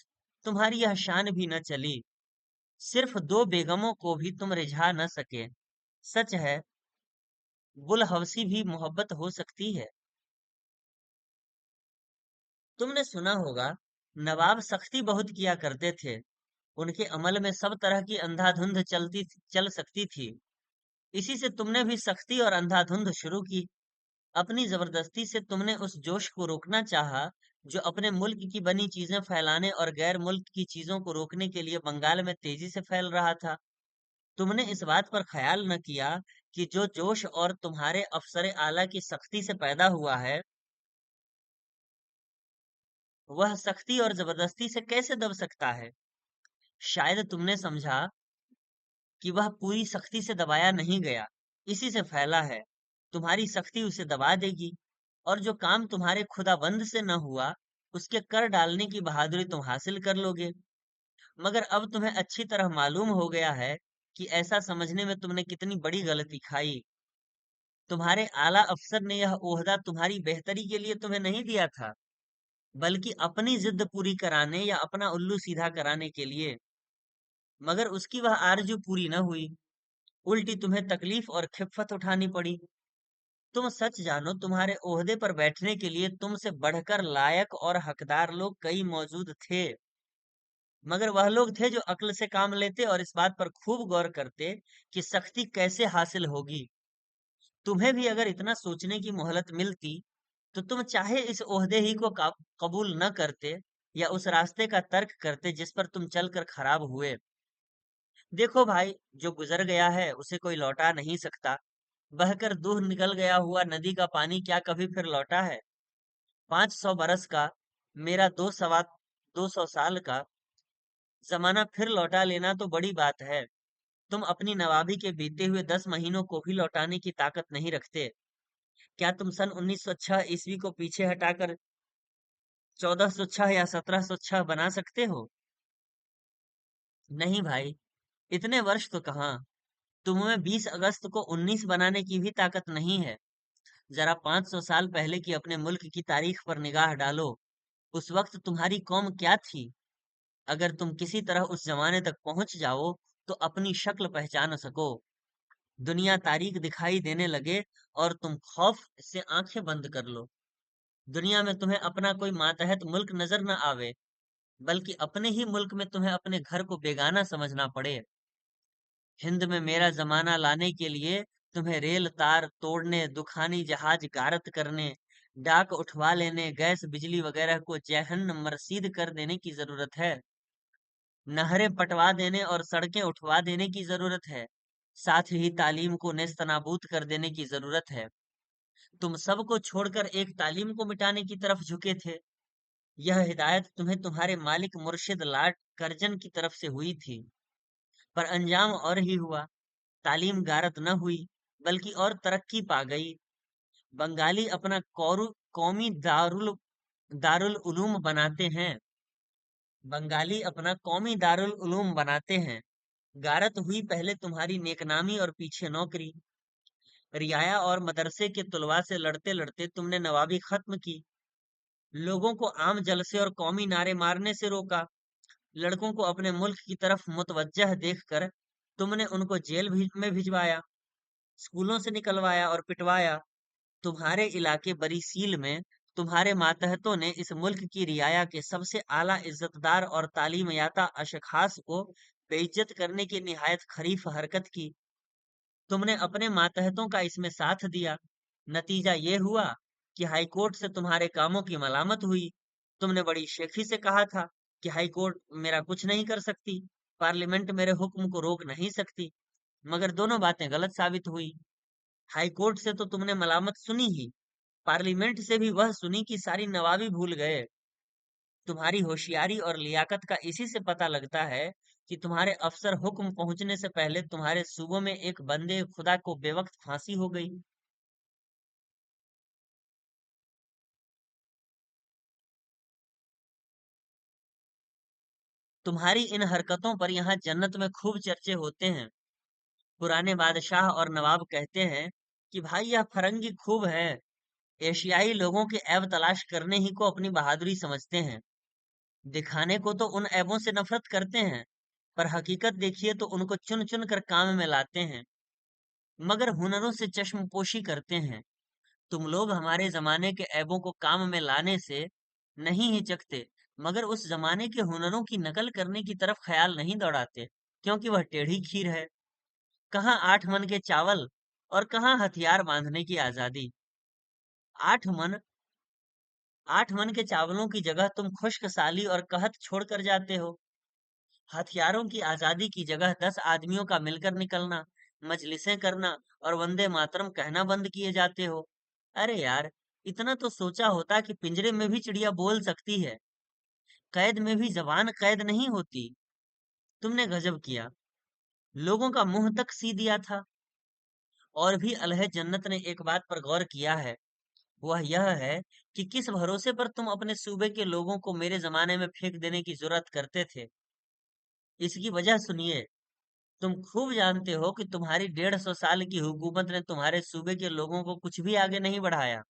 Speaker 1: तुम्हारी यह शान भी न चली। सिर्फ 2 बेगमों को भी तुम रिझा न सके। सच है, बुलहवसी भी मोहब्बत हो सकती है। तुमने सुना होगा, नवाब सख्ती बहुत किया करते थे। उनके अमल में सब तरह की अंधाधुंध चल सकती थी। इसी से तुमने भी सख्ती और अंधाधुंध शुरू की। अपनी जबरदस्ती से तुमने उस जोश को रोकना चाहा जो अपने मुल्क की बनी चीजें फैलाने और गैर मुल्क की चीजों को रोकने के लिए बंगाल में तेजी से फैल रहा था। तुमने इस बात पर ख्याल न किया कि जो जोश और तुम्हारे अफसर आला की सख्ती से पैदा हुआ है, वह सख्ती और जबरदस्ती से कैसे दब सकता है। शायद तुमने समझा कि वह पूरी सख्ती से दबाया नहीं गया, इसी से फैला है। तुम्हारी सख्ती उसे दबा देगी, और जो काम तुम्हारे खुदाबंद से न हुआ, उसके कर डालने की बहादुरी तुम हासिल कर लोगे। मगर अब तुम्हें अच्छी तरह मालूम हो गया है कि ऐसा समझने में तुमने कितनी बड़ी गलती खाई। तुम्हारे आला अफसर ने यह ओहदा तुम्हारी बेहतरी के लिए तुम्हें नहीं दिया था, बल्कि अपनी जिद पूरी कराने या अपना उल्लू सीधा कराने के लिए। मगर उसकी वह आरजू पूरी न हुई, उल्टी तुम्हें तकलीफ और खिफ़्फ़त उठानी पड़ी। तुम सच जानो, तुम्हारे ओहदे पर बैठने के लिए तुमसे बढ़कर लायक और हकदार लोग कई मौजूद थे, मगर वह लोग थे जो अक्ल से काम लेते और इस बात पर खूब गौर करते कि सख्ती कैसे हासिल होगी। तुम्हें भी अगर इतना सोचने की मोहलत मिलती, तो तुम चाहे इस ओहदे ही को कबूल न करते या उस रास्ते का तर्क करते जिस पर तुम चलकर खराब हुए। देखो भाई, जो गुजर गया है उसे कोई लौटा नहीं सकता। बहकर दूर निकल गया हुआ नदी का पानी क्या कभी फिर लौटा है? 500 बरस का, मेरा 200 साल का जमाना फिर लौटा लेना तो बड़ी बात है। तुम अपनी नवाबी के बीते हुए 10 महीनों को भी लौटाने की ताकत नहीं रखते। क्या तुम सन 1906 ईस्वी को पीछे हटाकर 1406 या 1706 बना सकते हो? नहीं भाई, इतने वर्ष तो कहाँ। तुम्हें 20 अगस्त को 19 बनाने की भी ताकत नहीं है। जरा 500 साल पहले की अपने मुल्क की तारीख पर निगाह डालो। उस वक्त तुम्हारी कौम क्या थी? अगर तुम किसी तरह उस जमाने तक पहुंच जाओ, तो अपनी शक्ल पहचान सको। दुनिया तारीख दिखाई देने लगे और तुम खौफ से आंखें बंद कर लो। दुनिया में तुम्हें अपना कोई मातहत मुल्क नजर न आवे, बल्कि अपने ही मुल्क में तुम्हें अपने घर को बेगाना समझना पड़े। हिंद में मेरा जमाना लाने के लिए तुम्हें रेल तार तोड़ने, दुखानी जहाज गारत करने, डाक उठवा लेने, गैस बिजली वगैरह को जहन्नम मरसीद कर देने की जरूरत है। नहरें पटवा देने और सड़कें उठवा देने की जरूरत है। साथ ही तालीम को नेस्तनाबूद कर देने की जरूरत है। तुम सबको छोड़कर एक तालीम को मिटाने की तरफ झुके थे। यह हिदायत तुम्हें तुम्हारे मालिक मुर्शिद लाट करजन की तरफ से हुई थी, पर अंजाम और ही हुआ। तालीम गारत न हुई, बल्कि और तरक्की पा गई। बंगाली अपना कौमी दारुल दारुल उलूम बनाते हैं। बंगाली अपना कौमी दारुल उलूम बनाते हैं। गारत हुई पहले तुम्हारी नेकनामी और पीछे नौकरी। रियाया और मदरसे के तुलवा से लड़ते लड़ते तुमने नवाबी खत्म की। लोगों को आम जलसे और कौमी नारे मारने से रोका। लड़कों को अपने मुल्क की तरफ मुतवज्जह देखकर तुमने उनको में भिजवाया, स्कूलों से निकलवाया और पिटवाया। तुम्हारे इलाके बरीसील में तुम्हारे मातहतों ने इस मुल्क की रियाया के सबसे आला इज्जतदार और तालीम याफ्ता अशखास को बेइज्जत करने की निहायत खरीफ हरकत की। तुमने अपने मातहतों का इसमें साथ दिया। नतीजा ये हुआ कि हाई कोर्ट से तुम्हारे कामों की मलामत हुई। तुमने बड़ी शेखी से कहा था कि हाई कोर्ट मेरा कुछ नहीं कर सकती, पार्लियामेंट मेरे हुक्म को रोक नहीं सकती। मगर दोनों बातें गलत साबित हुई। हाई कोर्ट से तो तुमने मलामत सुनी ही, पार्लियामेंट से भी वह सुनी कि सारी नवाबी भूल गए। तुम्हारी होशियारी और लियाकत का इसी से पता लगता है कि तुम्हारे अफसर हुक्म पहुंचने से पहले तुम्हारे सूबों में एक बंदे खुदा को बेवक्त फांसी हो गई। तुम्हारी इन हरकतों पर यहाँ जन्नत में खूब चर्चे होते हैं। पुराने बादशाह और नवाब कहते हैं कि भाई यह फरंगी खूब है। एशियाई लोगों के ऐब तलाश करने ही को अपनी बहादुरी समझते हैं। दिखाने को तो उन ऐबों से नफरत करते हैं, पर हकीकत देखिए तो उनको चुन चुन कर काम में लाते हैं, मगर हुनरों से चश्मपोशी करते हैं। तुम लोग हमारे जमाने के ऐबों को काम में लाने से नहीं हिचकते, मगर उस जमाने के हुनरों की नकल करने की तरफ ख्याल नहीं दौड़ाते, क्योंकि वह टेढ़ी खीर है। कहाँ 8 मन के चावल और कहाँ हथियार बांधने की आजादी। 8 मन 8 मन के चावलों की जगह तुम खुश्क साली और कहत छोड़कर जाते हो। हथियारों की आजादी की जगह 10 आदमियों का मिलकर निकलना, मजलिसें करना और वंदे मातरम कहना बंद किए जाते हो। अरे यार, इतना तो सोचा होता कि पिंजरे में भी चिड़िया बोल सकती है, कैद में भी जबान कैद नहीं होती। तुमने गजब किया, लोगों का मुंह तक सी दिया था। और भी अलहद जन्नत ने एक बात पर गौर किया है, वह यह है कि किस भरोसे पर तुम अपने सूबे के लोगों को मेरे जमाने में फेंक देने की जुर्रत करते थे। इसकी वजह सुनिए। तुम खूब जानते हो कि तुम्हारी 150 साल की हुकूमत ने तुम्हारे सूबे के लोगों को कुछ भी आगे नहीं बढ़ाया।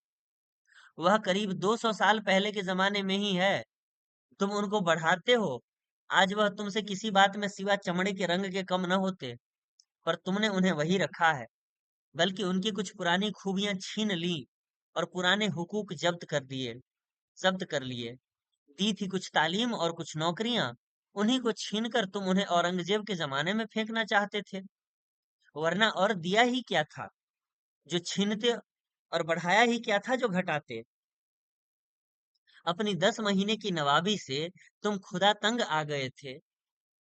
Speaker 1: वह करीब 200 साल पहले के जमाने में ही है। तुम उनको बढ़ाते हो। आज वह तुमसे किसी बात में सिवा चमड़े के रंग के कम न होते, पर तुमने उन्हें वही रखा है, बल्कि उनकी कुछ पुरानी खूबियां छीन ली और पुराने हुकूक जब्त कर लिए। दी थी कुछ तालीम और कुछ नौकरियां, उन्हीं को छीनकर तुम उन्हें औरंगजेब के जमाने में फेंकना चाहते थे। वरना और दिया ही क्या था जो छीनते, और बढ़ाया ही क्या था जो घटाते। अपनी 10 महीने की नवाबी से तुम खुदा तंग आ गए थे।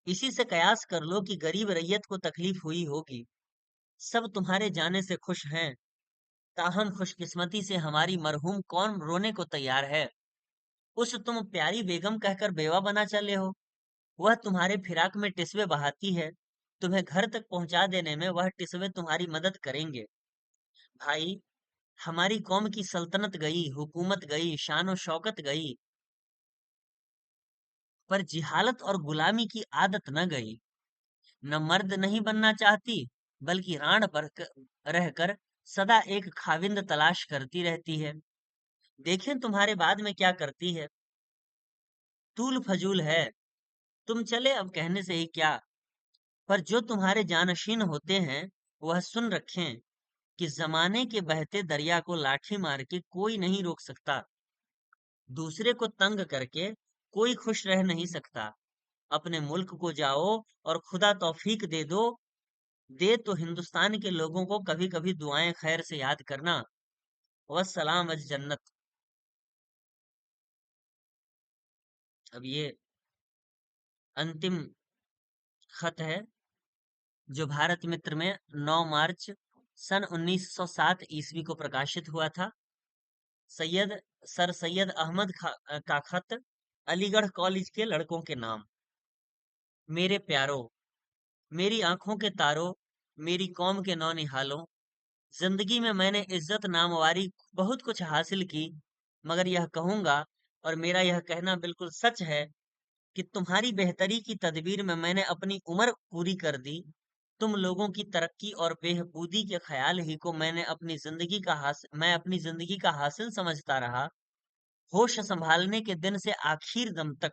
Speaker 1: इसी से कयास कर लो कि गरीब रैयत को तकलीफ हुई होगी। सब तुम्हारे जाने से खुश हैं, ताहम खुशकिस्मती से हमारी मरहूम कौन रोने को तैयार है। उस तुम प्यारी बेगम कहकर बेवा बना चले हो, वह तुम्हारे फिराक में टिस्वे बहाती है। तुम्हें घर तक पहुंचा देने में वह टिस्वे तुम्हारी मदद करेंगे। भाई, हमारी कौम की सल्तनत गई, हुकूमत गई, शान और शौकत गई, पर जिहालत और गुलामी की आदत न गई। न मर्द नहीं बनना चाहती, बल्कि राण पर रहकर सदा एक खाविंद तलाश करती रहती है। देखें तुम्हारे बाद में क्या करती है। तूल फजूल है। तुम चले अब कहने से ही क्या, पर जो तुम्हारे जानशीन होते हैं वह सुन रखें कि जमाने के बहते दरिया को लाठी मार के कोई नहीं रोक सकता। दूसरे को तंग करके कोई खुश रह नहीं सकता। अपने मुल्क को जाओ और खुदा तौफीक दे तो हिंदुस्तान के लोगों को कभी कभी दुआएं खैर से याद करना। वस्सलाम अज जन्नत। अब ये अंतिम खत है, जो भारत मित्र में 9 मार्च सन 1907 ईस्वी को प्रकाशित हुआ था। सैयद सर सैयद अहमद का खत, अलीगढ़ कॉलेज के लड़कों के नाम। मेरे प्यारों, मेरी आंखों के तारों, मेरी कौम के नौनिहालों, जिंदगी में मैंने इज्जत नामवारी बहुत कुछ हासिल की, मगर यह कहूंगा, और मेरा यह कहना बिल्कुल सच है, कि तुम्हारी बेहतरी की तदबीर में मैंने अपनी उम्र पूरी कर दी। तुम लोगों की तरक्की और बेहबूदी के ख्याल ही को मैं अपनी जिंदगी का हासिल समझता रहा। होश संभालने के दिन से आखिर दम तक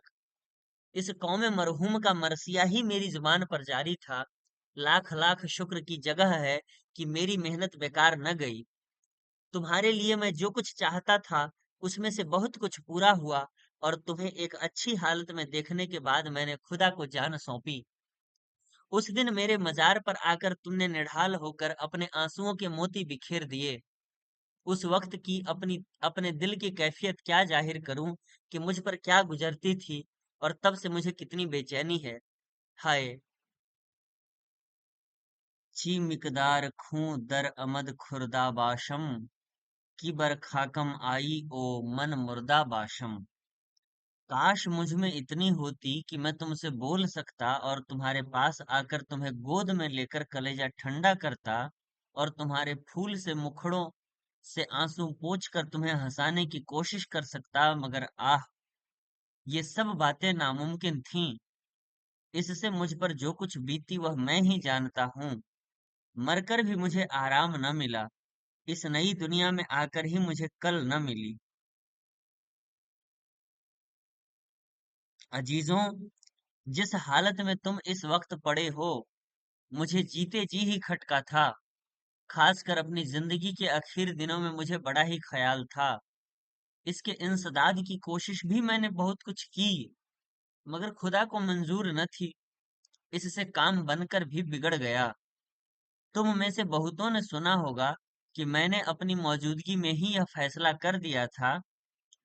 Speaker 1: इस कौम मरहूम का मरसिया ही मेरी जुबान पर जारी था। लाख लाख शुक्र की जगह है कि मेरी मेहनत बेकार न गई। तुम्हारे लिए मैं जो कुछ चाहता था, उसमें से बहुत कुछ पूरा हुआ, और तुम्हें एक अच्छी हालत में देखने के बाद मैंने खुदा को जान सौंपी। उस दिन मेरे मजार पर आकर तुमने निढाल होकर अपने आंसुओं के मोती बिखेर दिए। उस वक्त की अपने दिल की कैफियत क्या जाहिर करूं, कि मुझ पर क्या गुजरती थी, और तब से मुझे कितनी बेचैनी है। हाय, ची मिकदार खूं दर अमद खुर्दा बाशम, की बरखाकम आई ओ मन मुर्दा बाशम। काश मुझ में इतनी होती कि मैं तुमसे बोल सकता और तुम्हारे पास आकर तुम्हें गोद में लेकर कलेजा ठंडा करता, और तुम्हारे फूल से मुखड़ों से आंसू पोंछ कर तुम्हें हंसाने की कोशिश कर सकता, मगर आह, ये सब बातें नामुमकिन थीं। इससे मुझ पर जो कुछ बीती वह मैं ही जानता हूँ। मरकर भी मुझे आराम न मिला, इस नई दुनिया में आकर ही मुझे कल न मिली। अजीजों, जिस हालत में तुम इस वक्त पड़े हो, मुझे जीते जी ही खटका था। खासकर अपनी जिंदगी के आखिर दिनों में मुझे बड़ा ही ख्याल था। इसके इंसदाद की कोशिश भी मैंने बहुत कुछ की, मगर खुदा को मंजूर न थी। इससे काम बनकर भी बिगड़ गया। तुम में से बहुतों ने सुना होगा कि मैंने अपनी मौजूदगी में ही यह फैसला कर दिया था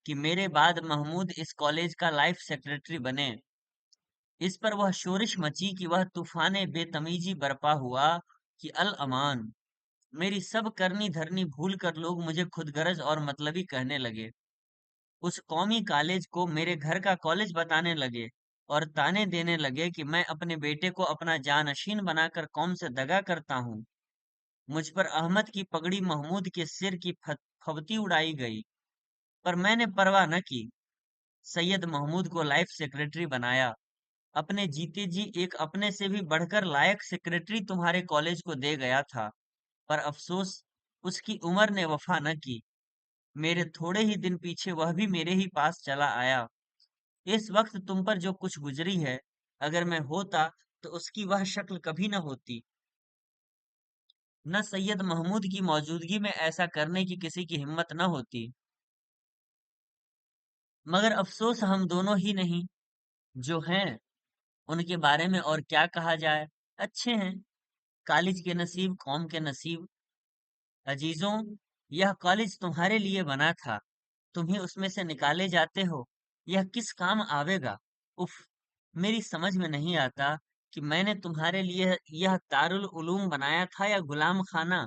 Speaker 1: कि मेरे बाद महमूद इस कॉलेज का लाइफ सेक्रेटरी बने। इस पर वह शोरिश मची कि वह तूफाने बेतमीजी बरपा हुआ कि अल अमान। मेरी सब करनी धरनी भूल कर लोग मुझे खुदगर्ज और मतलबी कहने लगे। उस कौमी कॉलेज को मेरे घर का कॉलेज बताने लगे और ताने देने लगे कि मैं अपने बेटे को अपना जानशीन बनाकर कौम से दगा करता हूँ। मुझ पर अहमद की पगड़ी महमूद के सिर की फबती उड़ाई गई, पर मैंने परवाह न की। सैयद महमूद को लाइफ सेक्रेटरी बनाया। अपने जीते जी एक अपने से भी बढ़कर लायक सेक्रेटरी तुम्हारे कॉलेज को दे गया था, पर अफसोस उसकी उम्र ने वफा न की। मेरे थोड़े ही दिन पीछे वह भी मेरे ही पास चला आया। इस वक्त तुम पर जो कुछ गुजरी है, अगर मैं होता तो उसकी वह शक्ल कभी न होती। न सैयद महमूद की मौजूदगी में ऐसा करने की किसी की हिम्मत न होती। मगर अफसोस हम दोनों ही नहीं, जो हैं उनके बारे में और क्या कहा जाए। अच्छे हैं। कॉलेज के नसीब, कौम के नसीब। अजीजों, यह कॉलेज तुम्हारे लिए बना था, तुम ही उसमें से निकाले जाते हो। यह किस काम आवेगा? उफ, मेरी समझ में नहीं आता कि मैंने तुम्हारे लिए यह दारुल उलूम बनाया था या गुलाम खाना।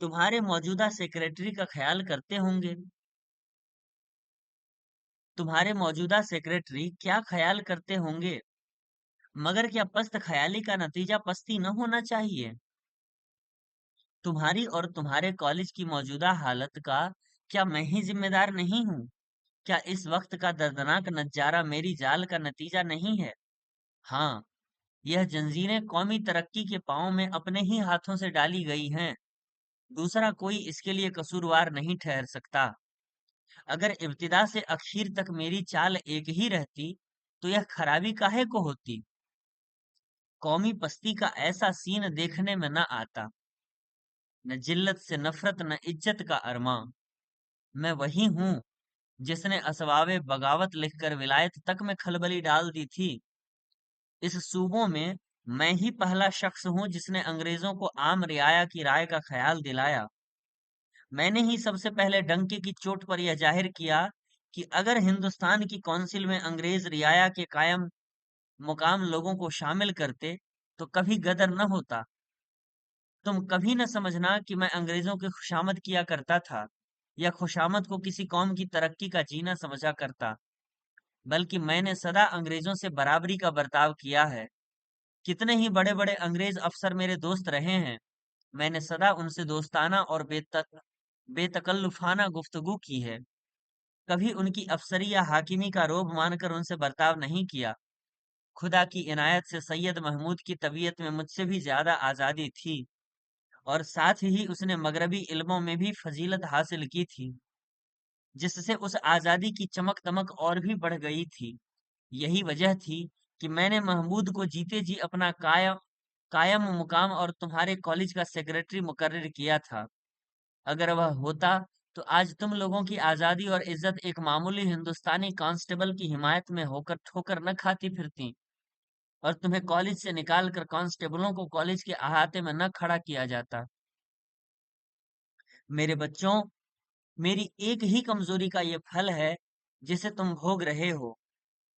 Speaker 1: तुम्हारे मौजूदा सेक्रेटरी का ख्याल करते होंगे। तुम्हारे मौजूदा सेक्रेटरी क्या ख्याल करते होंगे? मगर क्या पस्त ख्याली का नतीजा पस्ती न होना चाहिए? तुम्हारी और तुम्हारे कॉलेज की मौजूदा हालत का क्या मैं ही जिम्मेदार नहीं हूँ? क्या इस वक्त का दर्दनाक नजारा मेरी जाल का नतीजा नहीं है? हाँ, यह जंजीरें कौमी तरक्की के पांव में अपने ही हाथों से डाली गई हैं। दूसरा कोई इसके लिए कसूरवार नहीं ठहर सकता। अगर इब्तिदा से अखीर तक मेरी चाल एक ही रहती, तो यह खराबी काहे को होती? कौमी पस्ती का ऐसा सीन देखने में न आता। न जिल्लत से नफरत, न इज्जत का अरमां। मैं वही हूँ जिसने असवाबे बगावत लिखकर विलायत तक में खलबली डाल दी थी। इस सूबों में मैं ही पहला शख्स हूँ जिसने अंग्रेजों को आम रियाया की राय का ख्याल दिलाया। मैंने ही सबसे पहले डंके की चोट पर यह जाहिर किया कि अगर हिंदुस्तान की कौंसिल में अंग्रेज रियाया के कायम मुकाम लोगों को शामिल करते, तो कभी गदर न होता। तुम कभी न समझना कि मैं अंग्रेजों की खुशामद किया करता था, या खुशामद को किसी कौम की तरक्की का जीना समझा करता, बल्कि मैंने सदा अंग्रेजों से बराबरी का बर्ताव किया है। कितने ही बड़े बड़े अंग्रेज अफसर मेरे दोस्त रहे हैं, मैंने सदा उनसे दोस्ताना और बेतकल्लुफाना गुफ्तगू की है। कभी उनकी अफसरी या हाकिमी का रोब मानकर उनसे बर्ताव नहीं किया। खुदा की इनायत से सैयद महमूद की तबीयत में मुझसे भी ज्यादा आजादी थी, और साथ ही उसने मगरबी इल्मों में भी फजीलत हासिल की थी, जिससे उस आजादी की चमक दमक और भी बढ़ गई थी। यही वजह थी कि मैंने महमूद को जीते जी अपना कायम कायम मुकाम और तुम्हारे कॉलेज का सेक्रेटरी मुकर्रिर किया था। अगर वह होता, तो आज तुम लोगों की आजादी और इज्जत एक मामूली हिंदुस्तानी कांस्टेबल की हिमायत में होकर ठोकर न खाती फिरती, और तुम्हें कॉलेज से निकाल कर कांस्टेबलों को कॉलेज के अहाते में न खड़ा किया जाता। मेरे बच्चों, मेरी एक ही कमजोरी का ये फल है जिसे तुम भोग रहे हो,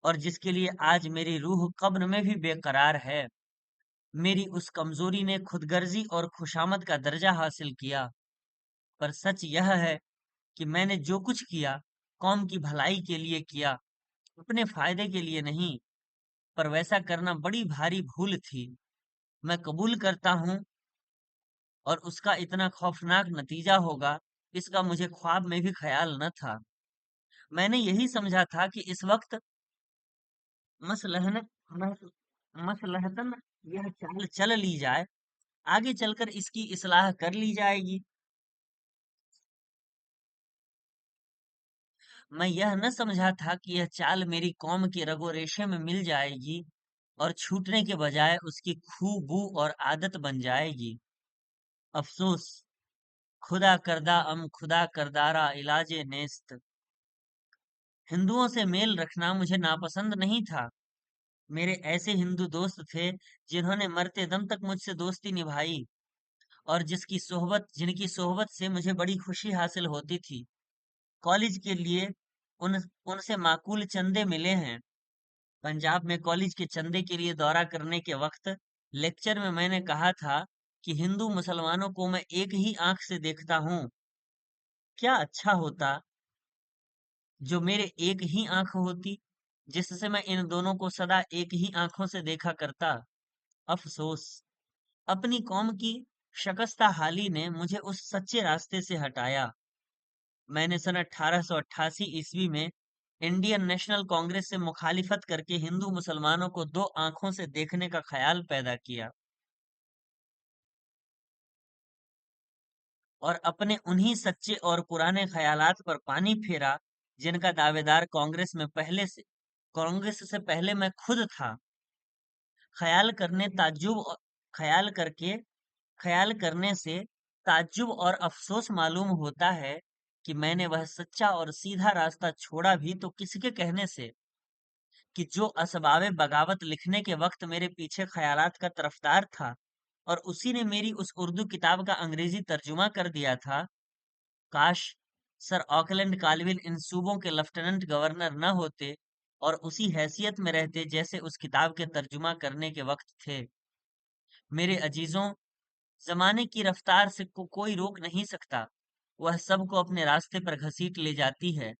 Speaker 1: और जिसके लिए आज मेरी रूह कब्र में भी बेकरार है। मेरी उस कमजोरी ने खुदगर्जी और खुशामद का दर्जा हासिल किया। पर सच यह है कि मैंने जो कुछ किया, कौम की भलाई के लिए किया, अपने फायदे के लिए नहीं। पर वैसा करना बड़ी भारी भूल थी। मैं कबूल करता हूँ, और उसका इतना खौफनाक नतीजा होगा, इसका मुझे ख्वाब में भी ख्याल न था। मैंने यही समझा था कि इस वक्त मसलहन मस- मसलहतन यह चाल चल ली जाए, आगे चलकर इसकी इस्लाह कर ली जाएगी। मैं यह न समझा था कि यह चाल मेरी कौम की रगो रेशे में मिल जाएगी, और छूटने के बजाय उसकी खू बू और आदत बन जाएगी। अफसोस, खुदा करदा खुदा करदारा इलाजे नेस्त। हिंदुओं से मेल रखना मुझे नापसंद नहीं था। मेरे ऐसे हिंदू दोस्त थे जिन्होंने मरते दम तक मुझसे दोस्ती निभाई, और जिनकी सोहबत से मुझे बड़ी खुशी हासिल होती थी। कॉलेज के लिए उन उनसे माकूल चंदे मिले हैं। पंजाब में कॉलेज के चंदे के लिए दौरा करने के वक्त लेक्चर में मैंने कहा था कि हिंदू मुसलमानों को मैं एक ही आंख से देखता हूँ। क्या अच्छा होता जो मेरे एक ही आंख होती, जिससे मैं इन दोनों को सदा एक ही आंखों से देखा करता। अफसोस, अपनी कौम की शकस्ता हाली ने मुझे उस सच्चे रास्ते से हटाया। मैंने सन 1888 ईस्वी में इंडियन नेशनल कांग्रेस से मुखालिफत करके हिंदू मुसलमानों को दो आंखों से देखने का ख्याल पैदा किया और अपने उन्हीं सच्चे और पुराने ख्यालात पर पानी फेरा जिनका दावेदार कांग्रेस से पहले मैं खुद था। ख्याल करने ताज्जुब औ- ख्याल करके ख्याल करने से ताज्जुब और अफसोस मालूम होता है कि मैंने वह सच्चा और सीधा रास्ता छोड़ा भी तो किसके कहने से, कि जो असबाब बगावत लिखने के वक्त मेरे पीछे ख्यालात का तरफदार था और उसी ने मेरी उस उर्दू किताब का अंग्रेजी तर्जुमा कर दिया था। काश सर ऑकलैंड काल्विन इन सूबों के लेफ्टिनेंट गवर्नर न होते और उसी हैसियत में रहते जैसे उस किताब के तर्जुमा करने के वक्त थे। मेरे अजीजों, जमाने की रफ्तार से कोई रोक नहीं सकता। वह सबको अपने रास्ते पर घसीट ले जाती है।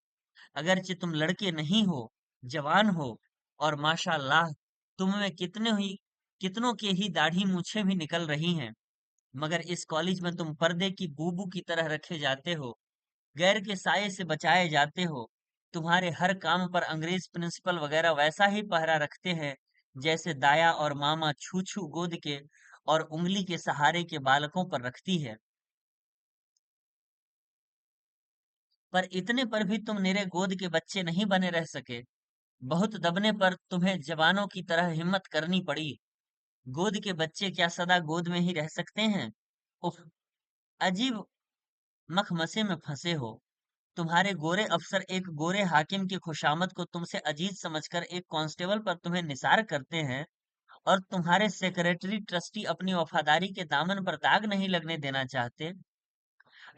Speaker 1: अगरचे तुम लड़के नहीं हो, जवान हो और माशाअल्लाह तुम में कितनों के ही दाढ़ी मूछें भी निकल रही हैं, मगर इस कॉलेज में तुम पर्दे की बूबू की तरह रखे जाते हो, गैर के साये से बचाए जाते हो। तुम्हारे हर काम पर अंग्रेज प्रिंसिपल वगैरह वैसा ही पहरा रखते हैं जैसे दाया और मामा छू छू गोद के और उंगली के सहारे के बालकों पर रखती है। पर इतने पर भी तुम मेरे गोद के बच्चे नहीं बने रह सके। बहुत दबने पर तुम्हें जवानों की तरह हिम्मत करनी पड़ी। गोद के बच्चे क्या सदा गोद में ही रह सकते हैं? उफ, अजीब मखमसे में फंसे हो। तुम्हारे गोरे अफसर एक गोरे हाकिम की खुशामद को तुमसे अजीज समझकर एक कांस्टेबल पर तुम्हें निसार करते हैं और तुम्हारे सेक्रेटरी ट्रस्टी अपनी वफादारी के दामन पर दाग नहीं लगने देना चाहते।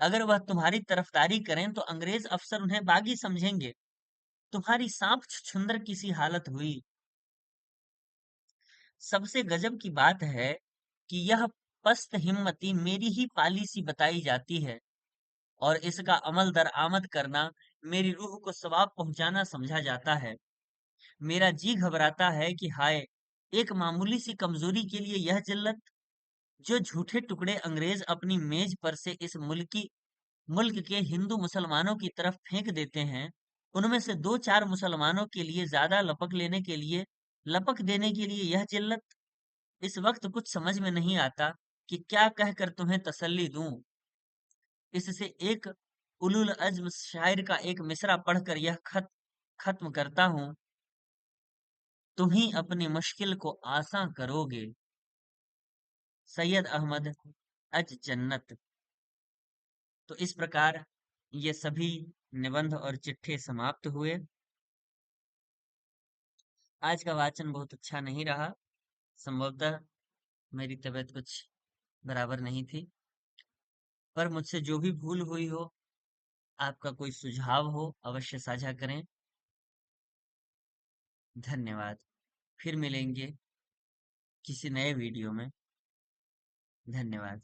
Speaker 1: अगर वह तुम्हारी तरफदारी करें तो अंग्रेज अफसर उन्हें बागी समझेंगे। तुम्हारी सांप छुछुंदर किसी हालत हुई। सबसे गजब की बात है कि यह पस्त हिम्मती मेरी ही पॉलिसी बताई जाती है और इसका अमल दरआमद करना मेरी रूह को सवाब पहुंचाना समझा जाता है। मेरा जी घबराता है कि हाय, एक मामूली सी कमजोरी के लिए यह जिल्लत। जो झूठे टुकड़े अंग्रेज अपनी मेज पर से इस मुल्क के हिंदू मुसलमानों की तरफ फेंक देते हैं, उनमें से दो चार मुसलमानों के लिए ज्यादा लपक देने के लिए यह जिल्लत। इस वक्त कुछ समझ में नहीं आता कि क्या कहकर तुम्हें तसल्ली दूं। इससे एक उलुल अज़्म शायर का एक मिसरा पढ़कर यह खत खत्म करता हूँ। तुम ही अपनी मुश्किल को आसान करोगे। सैयद अहमद अज जन्नत। तो इस प्रकार ये सभी निबंध और चिट्ठे समाप्त हुए। आज का वाचन बहुत अच्छा नहीं रहा। संभवतः मेरी तबीयत कुछ बराबर नहीं थी, पर मुझसे जो भी भूल हुई हो, आपका कोई सुझाव हो, अवश्य साझा करें। धन्यवाद। फिर मिलेंगे किसी नए वीडियो में। धन्यवाद।